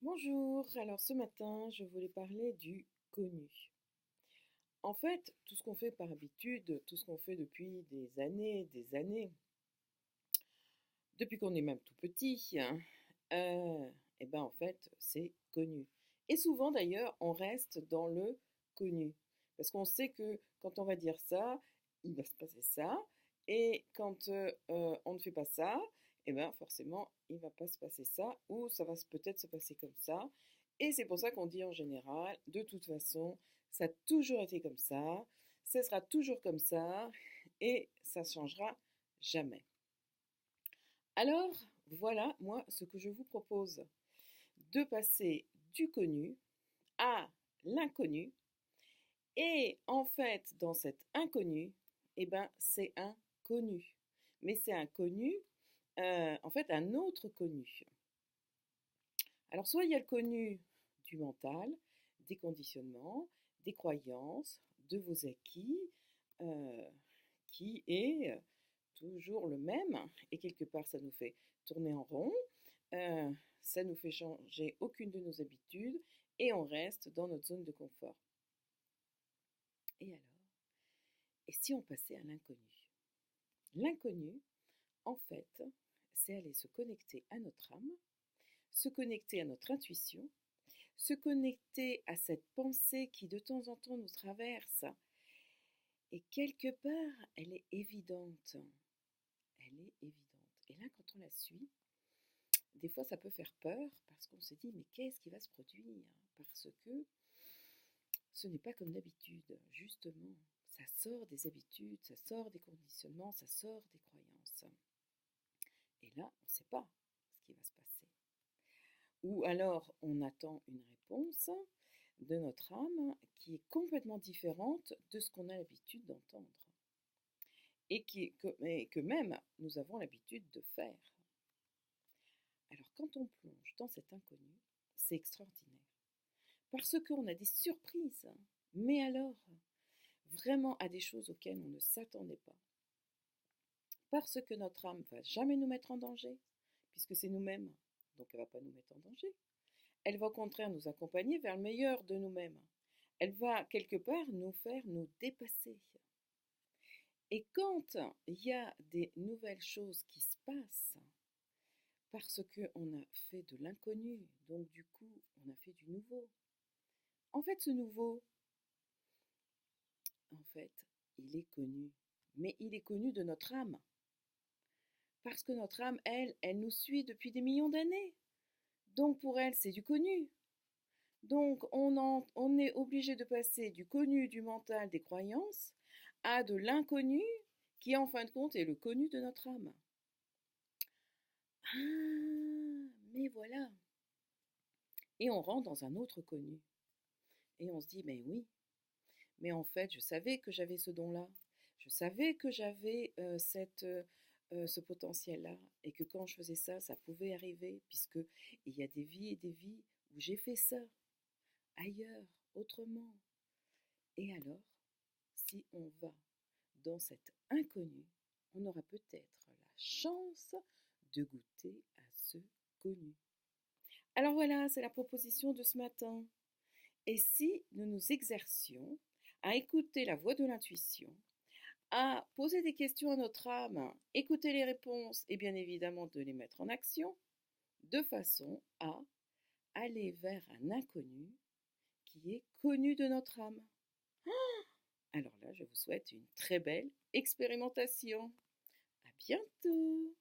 Bonjour, alors ce matin, je voulais parler du connu. En fait, tout ce qu'on fait par habitude, tout ce qu'on fait depuis des années, depuis qu'on est même tout petit, et ben en fait, c'est connu. Et souvent d'ailleurs, on reste dans le connu. Parce qu'on sait que quand on va dire ça, il va se passer ça. Et quand on ne fait pas ça, et ben forcément, il ne va pas se passer ça. Ou ça va peut-être se passer comme ça. Et c'est pour ça qu'on dit en général, de toute façon, ça a toujours été comme ça sera toujours comme ça, et ça ne changera jamais. Alors, voilà, moi, ce que je vous propose, de passer du connu à l'inconnu. Et en fait, dans cet inconnu, eh ben, c'est un connu. Mais c'est un connu, en fait, un autre connu. Alors, soit il y a le connu du mental, des conditionnements, des croyances, de vos acquis, euh, qui est toujours le même, et quelque part ça nous fait tourner en rond, euh, ça nous fait changer aucune de nos habitudes, et on reste dans notre zone de confort. Et alors, et si on passait à l'inconnu? L'inconnu, en fait, c'est aller se connecter à notre âme, se connecter à notre intuition, se connecter à cette pensée qui de temps en temps nous traverse, et quelque part, elle est évidente. Elle est évidente. Et là, quand on la suit, des fois, ça peut faire peur parce qu'on se dit, mais qu'est-ce qui va se produire? Parce que ce n'est pas comme d'habitude, justement. Ça sort des habitudes, ça sort des conditionnements, ça sort des croyances. Et là, on ne sait pas ce qui va se passer. Ou alors, on attend une réponse de notre âme qui est complètement différente de ce qu'on a l'habitude d'entendre. Et que même nous avons l'habitude de faire. Alors quand on plonge dans cet inconnu, c'est extraordinaire. Parce qu'on a des surprises, mais alors, vraiment à des choses auxquelles on ne s'attendait pas. Parce que notre âme ne va jamais nous mettre en danger, puisque c'est nous-mêmes, donc elle ne va pas nous mettre en danger. Elle va au contraire nous accompagner vers le meilleur de nous-mêmes. Elle va quelque part nous faire nous dépasser. Et quand il y a des nouvelles choses qui se passent, parce qu'on a fait de l'inconnu, donc du coup, on a fait du nouveau. En fait, ce nouveau, en fait, il est connu. Mais il est connu de notre âme. Parce que notre âme, elle nous suit depuis des millions d'années. Donc pour elle, c'est du connu. Donc on est obligé de passer du connu, du mental, des croyances, à de l'inconnu, qui en fin de compte est le connu de notre âme. Ah, mais voilà. Et on rentre dans un autre connu. Et on se dit, mais oui, mais en fait, je savais que j'avais ce don-là. Je savais que j'avais ce potentiel-là. Et que quand je faisais ça, ça pouvait arriver. Puisque il y a des vies et des vies où j'ai fait ça. Ailleurs, autrement. Et alors, si on va dans cet inconnu, on aura peut-être la chance de goûter à ce connu. Alors voilà, c'est la proposition de ce matin. Et si nous nous exercions à écouter la voix de l'intuition, à poser des questions à notre âme, écouter les réponses et bien évidemment de les mettre en action, de façon à aller vers un inconnu qui est connu de notre âme. Alors là, je vous souhaite une très belle expérimentation. À bientôt!